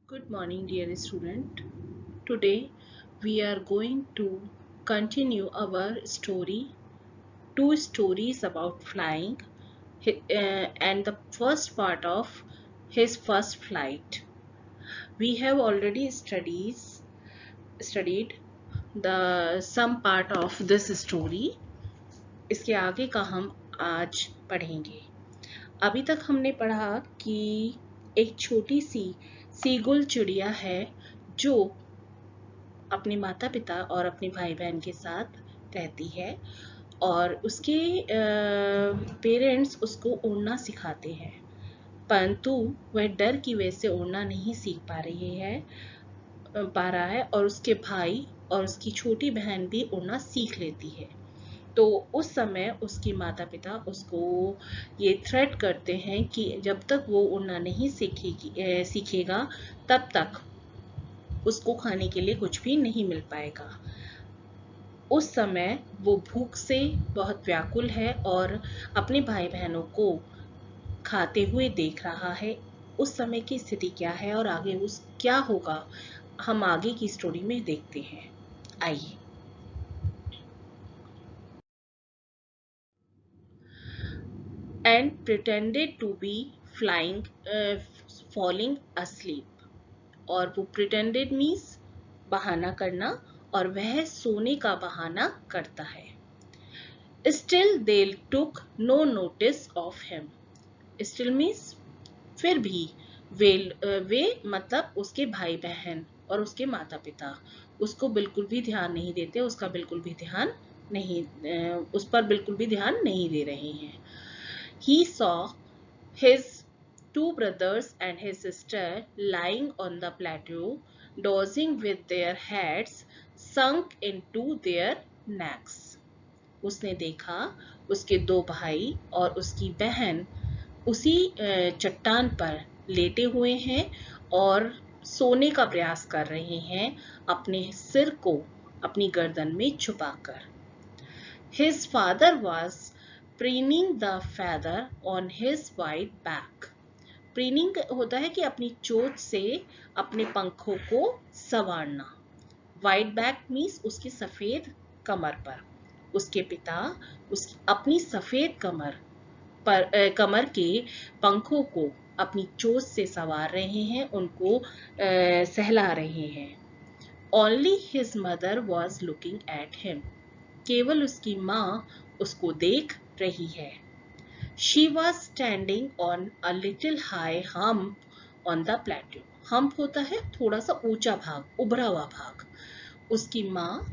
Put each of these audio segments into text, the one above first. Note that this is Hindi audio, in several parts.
Good morning, dear student. Today we are going to continue our story, two stories about flying, and the first part of his first flight. We have already studied the some part of this story. इसके आगे का हम आज पढ़ेंगे। अभी तक हमने पढ़ा कि एक छोटी सी सीगुल चिड़िया है जो अपने माता पिता और अपने भाई बहन के साथ रहती है और उसके पेरेंट्स उसको उड़ना सिखाते हैं, परंतु वह डर की वजह से उड़ना नहीं सीख पा रहा है और उसके भाई और उसकी छोटी बहन भी उड़ना सीख लेती है। तो उस समय उसकी माता पिता उसको ये थ्रेट करते हैं कि जब तक वो उड़ना नहीं सीखेगा तब तक उसको खाने के लिए कुछ भी नहीं मिल पाएगा। उस समय वो भूख से बहुत व्याकुल है और अपने भाई बहनों को खाते हुए देख रहा है। उस समय की स्थिति क्या है और आगे उस क्या होगा, हम आगे की स्टोरी में देखते हैं। आइए। And pretended to be falling asleep। और वो pretended means बहाना करना, और वह सोने का बहाना करता है। Still they took no notice of him। Still means फिर भी वे मतलब उसके भाई बहन और उसके माता पिता उसको बिल्कुल भी ध्यान नहीं देते, उसका बिल्कुल भी ध्यान नहीं उस पर बिल्कुल भी ध्यान नहीं दे रहे हैं। He saw his two brothers and his sister lying on the plateau, dozing with their heads sunk into their necks। उसने देखा उसके दो भाई और उसकी बहन उसी चट्टान पर लेटे हुए हैं और सोने का प्रयास कर रहे हैं, अपने सिर को अपनी गर्दन में छुपाकर। His father was preening the feather on his white back। Preening होता है कि अपनी चोंच से अपने पंखों को संवारना। वाइट बैक मीन्स उसकी सफेद कमर पर। उसके पिता अपनी सफेद कमर के पंखों को अपनी चोंच से संवार रहे हैं, उनको सहला रहे हैं। Only his mother was looking at him। केवल उसकी माँ उसको देख रही है। She was standing on a little high hump on the plateau। hump होता है थोड़ा सा ऊंचा भाग, उभरा हुआ भाग। उसकी माँ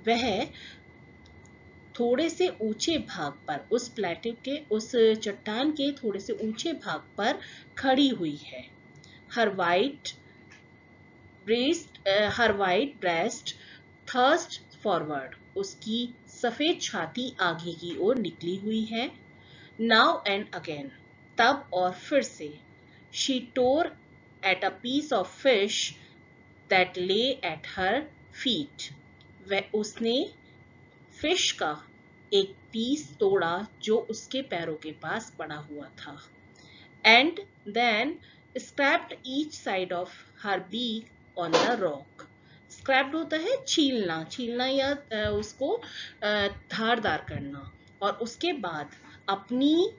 वह थोड़े से ऊंचे भाग पर, उस प्लेटो के उस चट्टान के थोड़े से ऊंचे भाग पर खड़ी हुई है। Her white breast thrust forward। उसकी सफेद छाती आगे की ओर निकली हुई है। Now and again। तब और फिर से। She tore at a piece of fish that lay at her feet। वह उसने फिश का एक पीस तोड़ा जो उसके पैरों के पास पड़ा हुआ था। And then scraped each side of her beak on the rock। Scraped होता है छीलना या उसको धारदार करना। और उसके बाद अपनी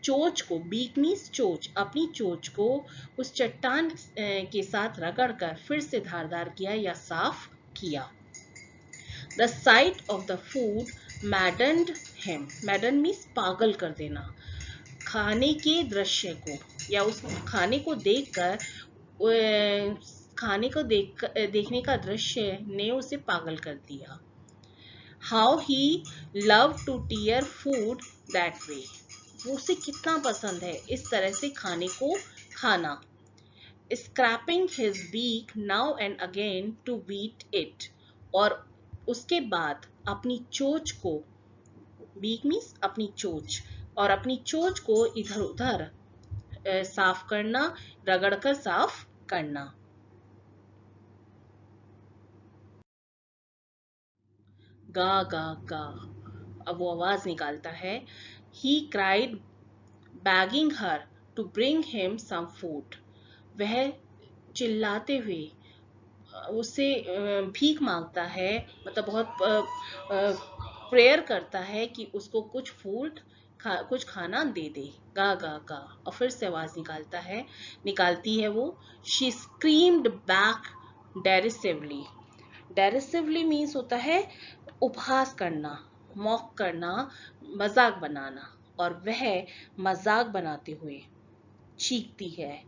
चोंच को, बीक मीन्स चोंच, अपनी चोंच को उस चट्टान के साथ रगड़कर फिर से धारदार किया या साफ किया। The sight of the food maddened him। madden means पागल कर देना। खाने के दृश्य को या उस खाने को देखने का दृश्य ने उसे पागल कर दिया। How he loved to tear food that way। वो उसे कितना पसंद है इस तरह से खाने को खाना। Scraping his beak now and again to beat it। और उसके बाद अपनी चोंच को, बीक मीन्स अपनी चोंच, और अपनी चोंच को इधर उधर साफ करना, रगड़कर साफ करना। गा गा गा, अब वो आवाज निकालता है। He cried begging her to bring him some food। वह चिल्लाते हुए उससे भीख मांगता है, मतलब बहुत प्रेयर करता है कि उसको कुछ फूड कुछ खाना दे दे। गा गा गा, और फिर से आवाज निकालती है वो। She screamed back derisively. Derisively means होता है उपहास करना, मॉक करना, मजाक बनाना। और वह मजाक बनाते हुए चीखती है।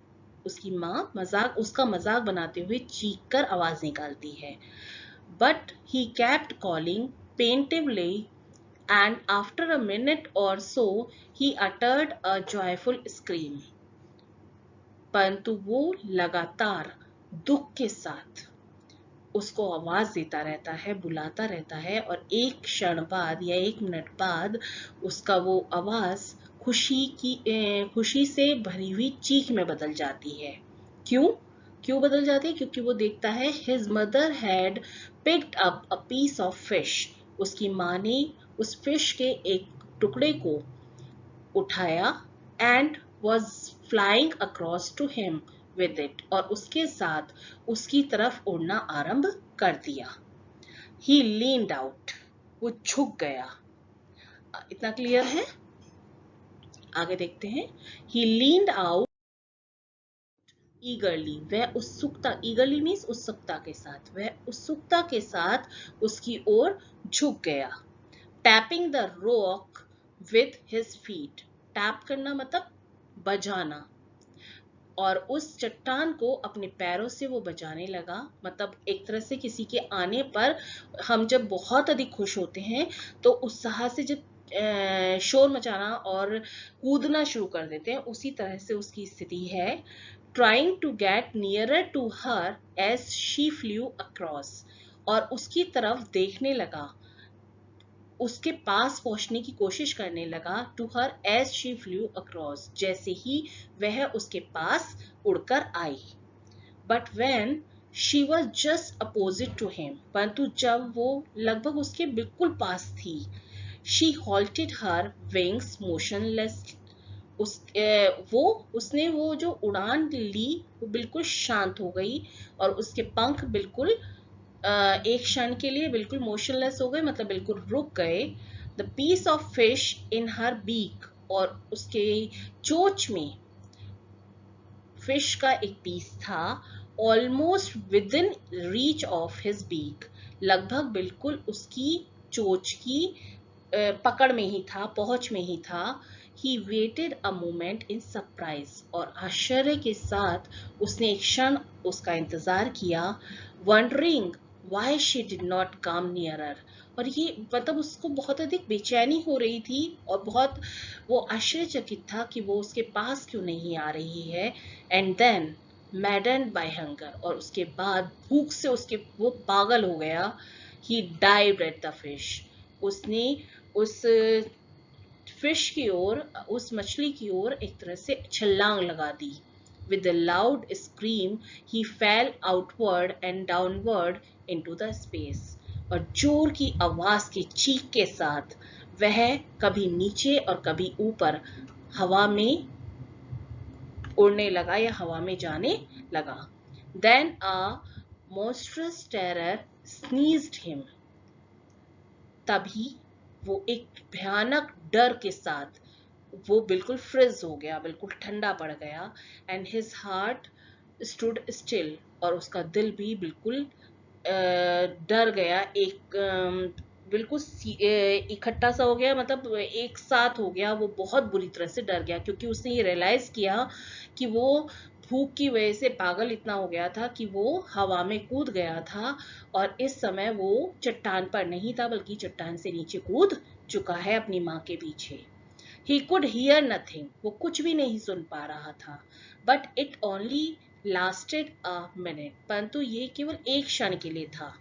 उसका मजाक बनाते हुए चीख कर आवाज निकालती है। But he kept calling plaintively, and after a minute or so he uttered a joyful scream. परंतु वो लगातार दुख के साथ उसको आवाज देता रहता है, बुलाता रहता है, और एक क्षण बाद या एक मिनट बाद उसका वो आवाज खुशी से भरी हुई चीख में बदल जाती है। क्यों क्यों बदल जाती है? क्योंकि वो देखता है his mother had picked up a piece of fish. उसकी माँ ने उस फिश के एक टुकड़े को उठाया and was flying across to him with it, और उसके साथ उसकी तरफ उड़ना आरंभ कर दिया। ही लीन्ड आउट, वो झुक गया। इतना क्लियर है? आगे देखते हैं। ही लीन्ड आउट ईगरली, वह उत्सुकता, ईगरली मीन्स उत्सुकता के साथ, वह उत्सुकता के साथ उसकी ओर झुक गया। Tapping the rock with his feet, tap करना मतलब बजाना, और उस चट्टान को अपने पैरों से वो बजाने लगा। मतलब एक तरह से किसी के आने पर हम जब बहुत अधिक खुश होते हैं तो उत्साह से जब शोर मचाना और कूदना शुरू कर देते हैं, उसी तरह से उसकी स्थिति है। Trying to get nearer to her as she flew across, और उसकी तरफ देखने लगा, उसके पास पहुंचने की कोशिश करने लगा। To her as she flew across, जैसे ही वह उसके पास उड़कर आई। But when she was just opposite to him, परंतु जब वो लगभग उसके बिल्कुल पास थी, she halted her wings motionless, उसने वो जो उड़ान ली वो बिल्कुल शांत हो गई, और उसके पंख बिल्कुल एक क्षण के लिए बिल्कुल मोशनलेस हो गए, मतलब बिल्कुल रुक गए। The piece of fish in her beak, और उसके चोंच में फिश का एक पीस था। Almost within reach of his beak, लगभग बिल्कुल उसकी चोंच की पकड़ में ही था, पहुंच में ही था। He waited a moment in surprise, और आश्चर्य के साथ उसने एक क्षण उसका इंतजार किया। Wondering why she did not come nearer, और ये मतलब उसको बहुत अधिक बेचैनी हो रही थी, और बहुत वो आश्चर्यचकित था कि वो उसके पास क्यों नहीं आ रही है। And then maddened by hunger, और उसके बाद भूख से वो पागल हो गया। He dived at the fish, उसने उस फिश की ओर, उस मछली की ओर एक तरह से छलांग लगा दी। With a loud scream, he fell outward and downward into the space. और जोर की आवाज की चीख के साथ वह कभी नीचे और कभी ऊपर हवा में उड़ने लगा या हवा में जाने लगा। Then a monstrous terror sneezed him. तभी वो एक भयानक डर के साथ वो बिल्कुल फ्रीज हो गया, बिल्कुल ठंडा पड़ गया। And his heart stood still, और उसका दिल भी बिल्कुल डर गया, बिल्कुल इकट्ठा सा हो गया, मतलब एक साथ हो गया। वो बहुत बुरी तरह से डर गया, क्योंकि उसने ये रियलाइज किया कि वो भूख की वजह से पागल इतना हो गया था कि वो हवा में कूद गया था, और इस समय वो चट्टान पर नहीं था, बल्कि चट्टान से नीचे कूद चुका है अपनी माँ के पीछे। He could hear nothing, वो कुछ भी नहीं सुन पा रहा था। But it only lasted a minute, परंतु ये केवल एक क्षण के लिए था।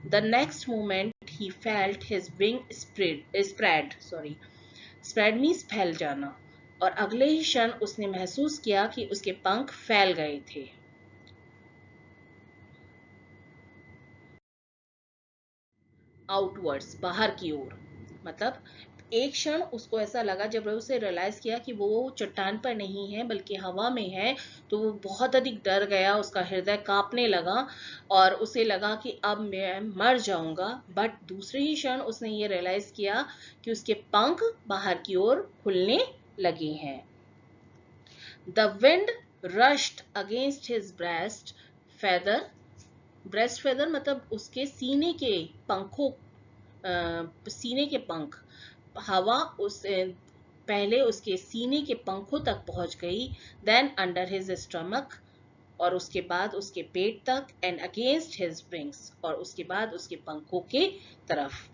The next moment he felt his wing spread means फैल जाना, और अगले ही क्षण उसने महसूस किया कि उसके पंख फैल गए थे। आउटवर्ड्स, बाहर की ओर, मतलब एक क्षण उसको ऐसा लगा, जब उसे रियलाइज किया कि वो चट्टान पर नहीं है बल्कि हवा में है, तो वो बहुत अधिक डर गया, उसका हृदय कांपने लगा और उसे लगा कि अब मैं मर जाऊंगा। बट दूसरे ही क्षण उसने ये रियलाइज किया कि उसके पंख बाहर की ओर खुलने लगे हैं। The wind rushed against his breast feather. Breast feather मतलब उसके सीने के पंखों, सीने के पंख। हवा उस पहले उसके सीने के पंखों तक पहुंच गई, देन अंडर हिज स्टमक, और उसके बाद उसके पेट तक, एंड अगेंस्ट हिज विंग्स, और उसके बाद उसके पंखों के तरफ।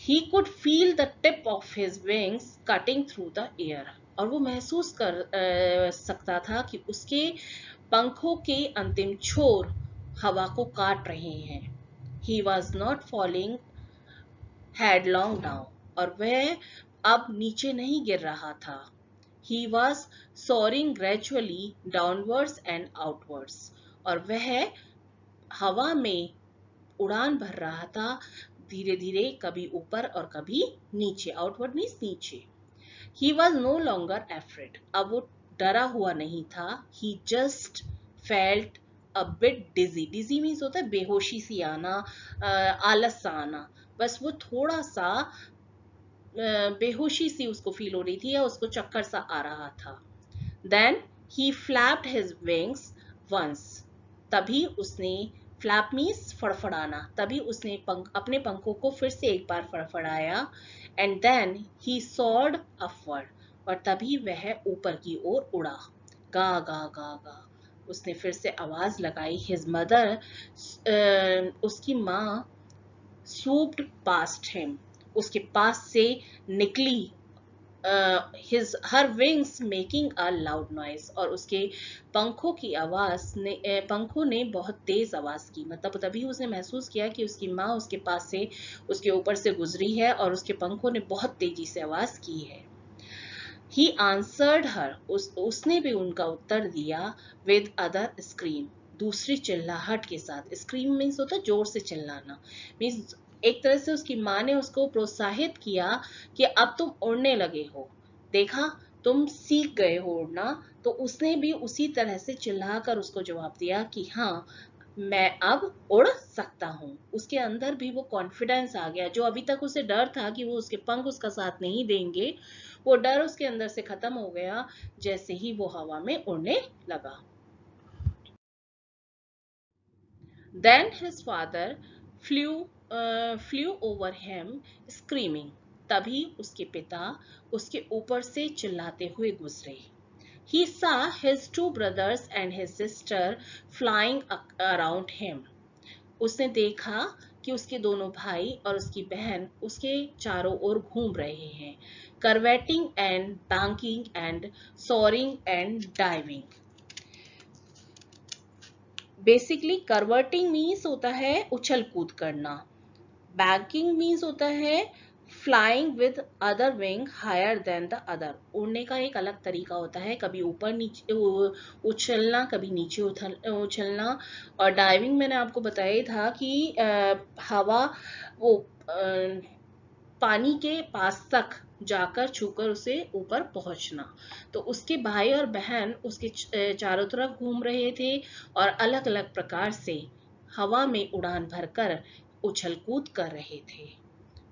He could feel the tip of his wings cutting through the air. और वो महसूस कर सकता था कि उसके पंखों के अंतिम छोर हवा को काट रहे हैं। He was not falling headlong down. और वह अब नीचे नहीं गिर रहा था। He was soaring gradually downwards and outwards. और वह हवा में उड़ान भर रहा था, धीरे धीरे, कभी ऊपर और कभी नीचे। आउटवर्ड मीन्स नीचे। He was no longer afraid. अब वो डरा हुआ नहीं था। He just felt a bit dizzy. Dizzy means होता है बेहोशी सी आना, आलस सा आना। बस वो थोड़ा सा बेहोशी सी उसको फील हो रही थी, या उसको चक्कर सा आ रहा था। Then he flapped his wings once. तभी उसने, फ्लैप मीन्स फड़फड़ाना, तभी उसने अपने पंखों को फिर से एक बार फड़फड़ाया। And then he soared upward. और तभी वह ऊपर की ओर उड़ा। गा गा गा गा उसने फिर से आवाज लगाई। His mother, उसकी माँ, swooped past him, उसके पास से निकली, her wings making a loud noise, और उसके पंखों की आवाज ने, पंखों ने बहुत तेज आवाज की। मतलब तभी उसने महसूस किया कि उसकी माँ उसके पास से, उसके ऊपर से गुजरी है और उसके पंखों ने बहुत तेजी से आवाज की है। He answered her, उसने भी उनका उत्तर दिया, with other scream, दूसरी चिल्लाहट के साथ। स्क्रीम मीन्स होता है जोर से चिल्लाना, मीन्स एक तरह से उसकी माँ ने उसको प्रोत्साहित किया कि अब तुम उड़ने लगे हो, देखा तुम सीख गए हो उड़ना। तो उसने भी उसी तरह से चिल्लाकर उसको जवाब दिया कि हाँ, मैं अब उड़ सकता हूँ। उसके अंदर भी वो कॉन्फिडेंस आ गया। जो अभी तक उसे डर था कि वो उसके पंख उसका साथ नहीं देंगे, वो डर उसके अंदर से खत्म हो गया जैसे ही वो हवा में उड़ने लगा। Then his father flew over him screaming. तभी उसके पिता उसके ऊपर से चिल्लाते हुए गुजरे। He saw his two brothers and his sister flying around him. उसने देखा कि उसके दोनों भाई और उसकी बहन उसके चारों ओर घूम रहे हैं, curveting and banking and soaring and diving. Basically curvetting means होता है उछल कूद करना, बैंकिंग मीन्स होता है flying with other wing higher than the other. उड़ने का एक अलग तरीका होता है, कभी ऊपर नीचे उछलना, कभी नीचे उछलना। और डाइविंग मैंने आपको बताया था कि हवा वो पानी के पास तक जाकर छूकर उसे ऊपर पहुंचना। तो उसके भाई और बहन उसके चारों तरफ घूम रहे थे और अलग अलग प्रकार से हवा में उड़ान भरकर उछल कूद कर रहे थे।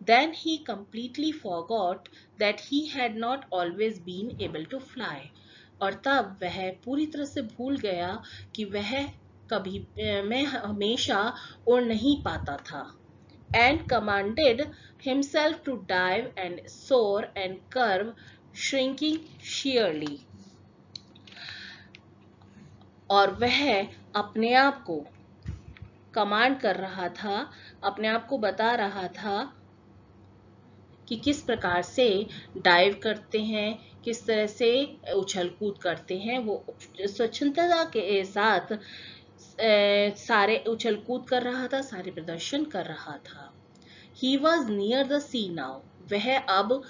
Then he completely forgot that he had not always been able to fly. और तब वह पूरी तरह से भूल गया कि वह कभी मैं हमेशा उड़ नहीं पाता था। And commanded himself to dive and soar and curve, shrinking sheerly. और वह अपने आप को कमांड कर रहा था, अपने आप को बता रहा था कि किस प्रकार से डाइव करते हैं, किस तरह से उछल कूद करते हैं। वो स्वच्छंदता के साथ सारे उछल कूद कर रहा था, सारे प्रदर्शन कर रहा था। He was near the sea now. वह अब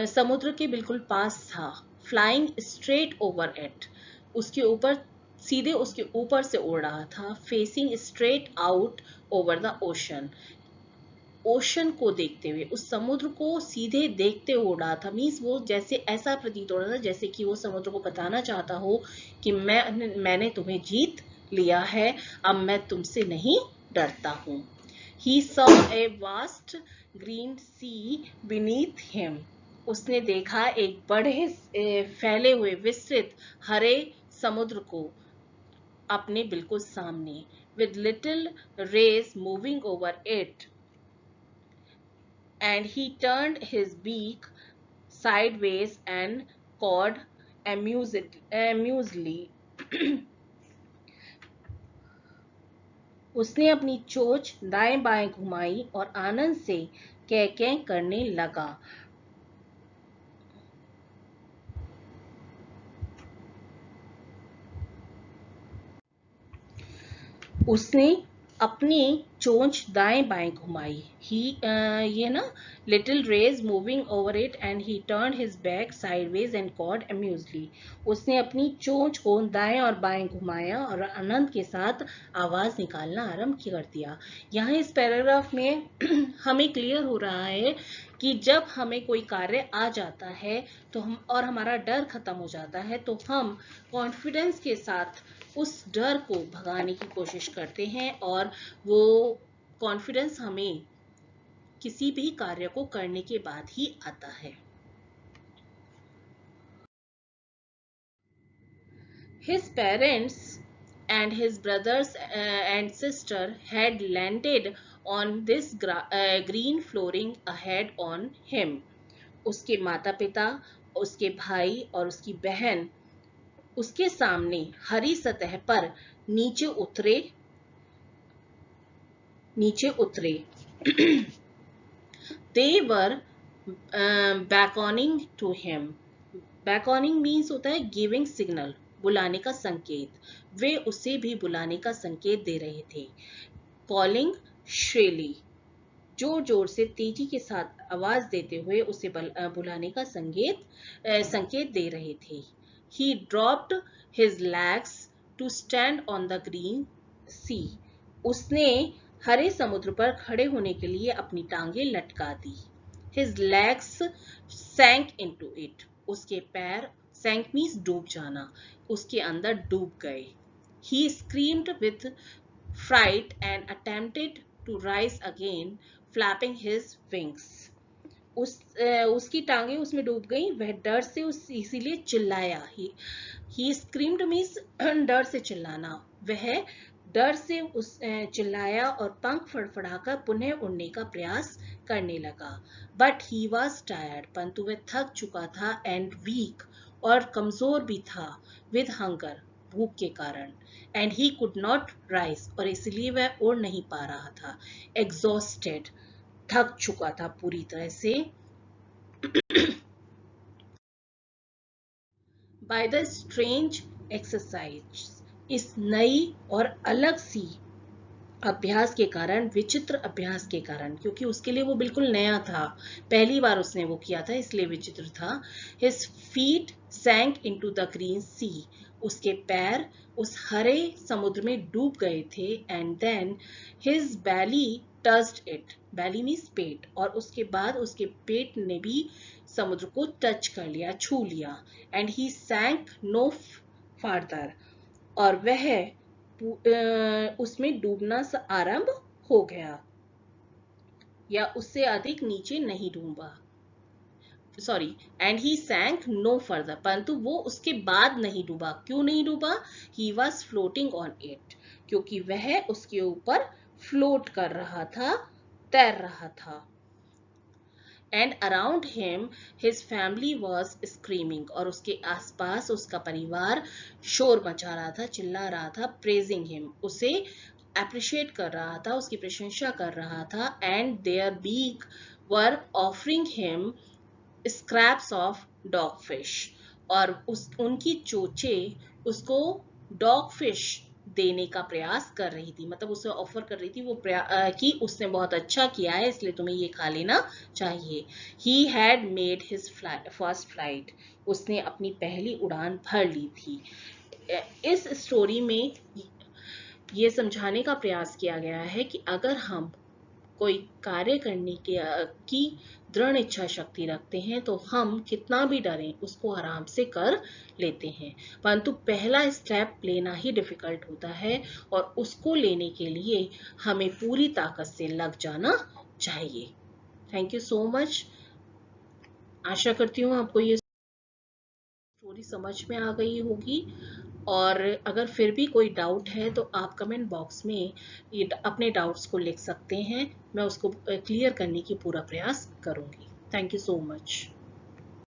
समुद्र के बिल्कुल पास था। Flying straight over it. उसके ऊपर, सीधे उसके ऊपर से उड़ रहा था। Facing straight out over the ocean. Ocean को देखते हुए, उस समुद्र को सीधे देखते हुए उड़ा था। मीन्स वो जैसे ऐसा प्रतीत हो रहा था जैसे कि वो समुद्र को बताना चाहता हो कि मैंने तुम्हें जीत लिया है, अब मैं तुमसे नहीं डरता हूँ। He saw a vast green sea beneath him. उसने देखा एक बड़े फैले हुए विस्तृत हरे समुद्र को अपने बिल्कुल सामने, with little rays moving over it, and he turned his beak sideways and cawed amusedly. उसने अपनी चोंच दाएं बाएं घुमाई और आनंद से कै कै करने लगा। उसने अपनी चोंच दाएं बाएं घुमाई। ये ना, little rays moving over it and he turn his back sideways and cawed amusedly. उसने अपनी चोंच को दाएं और बाएं घुमाया और आनंद के साथ आवाज निकालना आरंभ कर दिया। यहाँ इस पैराग्राफ में हमें क्लियर हो रहा है कि जब हमें कोई कार्य आ जाता है तो हमारा डर खत्म हो जाता है, तो हम कॉन्फिडेंस के साथ उस डर को भगाने की कोशिश करते हैं और वो कॉन्फिडेंस हमें किसी भी कार्य को करने के बाद ही आता है। His parents and his brothers and sister had landed on this green flooring ahead on him. उसके माता पिता, उसके भाई और उसकी बहन उसके सामने हरी सतह पर नीचे उतरे। They were beckoning to him. Beckoning means होता है गिविंग सिग्नल, बुलाने का संकेत। वे उसे भी बुलाने का संकेत दे रहे थे। Calling shrilly, जोर जोर से तेजी के साथ आवाज देते हुए उसे बुलाने का संकेत दे रहे थे। He dropped his legs to stand on the green sea. उसने हरे समुद्र पर खड़े होने के लिए अपनी टांगें लटका दी। His legs sank into it. उसके पैर, sank means डूब जाना, उसके अंदर डूब गए। He screamed with fright and attempted to rise again, flapping his wings. उसकी टांगें उसमें डूब गई, वह डर से इसीलिए चिल्लाया। ही स्क्रीम्ड मीन्स डर से चिल्लाना। वह डर से चिल्लाया और पंख फड़फड़ाकर पुनः उड़ने का प्रयास करने लगा। बट ही वॉज टायर्ड, परंतु वह थक चुका था, एंड वीक और कमजोर भी था, विद हंगर भूख के कारण, and he could not rise और इसलिए वह उड़ नहीं पा रहा था। एग्जॉस्टेड, थक चुका था पूरी तरह से। बाय द स्ट्रेंज एक्सरसाइज, इस नई और अलग सी अभ्यास के कारण, विचित्र अभ्यास के कारण, क्योंकि उसके लिए वो बिल्कुल नया था, पहली बार उसने वो किया था, इसलिए विचित्र था। His feet sank into the green sea, उसके पैर उस हरे समुद्र में डूब गए थे। And then his belly touched it, belly means पेट, और उसके बाद उसके पेट ने भी समुद्र को टच कर लिया, छू लिया। And he sank no farther, और वह उसमें डूबना आरंभ हो गया या उससे अधिक नीचे नहीं डूबा। Sorry, and he sank no further, परंतु वो उसके बाद नहीं डूबा। क्यों नहीं डूबा? He was floating on it, क्योंकि वह उसके ऊपर फ्लोट कर रहा था, तैर रहा था। And around him his family was screaming, और उसके आसपास उसका परिवार शोर मचा रहा था, चिल्ला रहा था। प्रेजिंग हिम, उसे अप्रिशिएट कर रहा था, उसकी प्रशंसा कर रहा था। And their beak were offering him scraps of dog fish, और उनकी चोचे उसको डॉग फिश देने का प्रयास कर रही थी, मतलब उसे ऑफर कर रही थी वो कि उसने बहुत अच्छा किया है, इसलिए तुम्हें ये खा लेना चाहिए। He had made his first flight, उसने अपनी पहली उड़ान भर ली थी। इस स्टोरी में ये समझाने का प्रयास किया गया है कि अगर हम कोई कार्य करने की दृढ़ इच्छा शक्ति रखते हैं तो हम कितना भी डरें उसको आराम से कर लेते हैं, परंतु पहला स्टेप लेना ही डिफिकल्ट होता है और उसको लेने के लिए हमें पूरी ताकत से लग जाना चाहिए। Thank you so much. आशा करती हूँ आपको ये स्टोरी समझ में आ गई होगी, और अगर फिर भी कोई डाउट है तो आप कमेंट बॉक्स में ये अपने डाउट्स को लिख सकते हैं, मैं उसको क्लियर करने की पूरा प्रयास करूंगी। Thank you so much.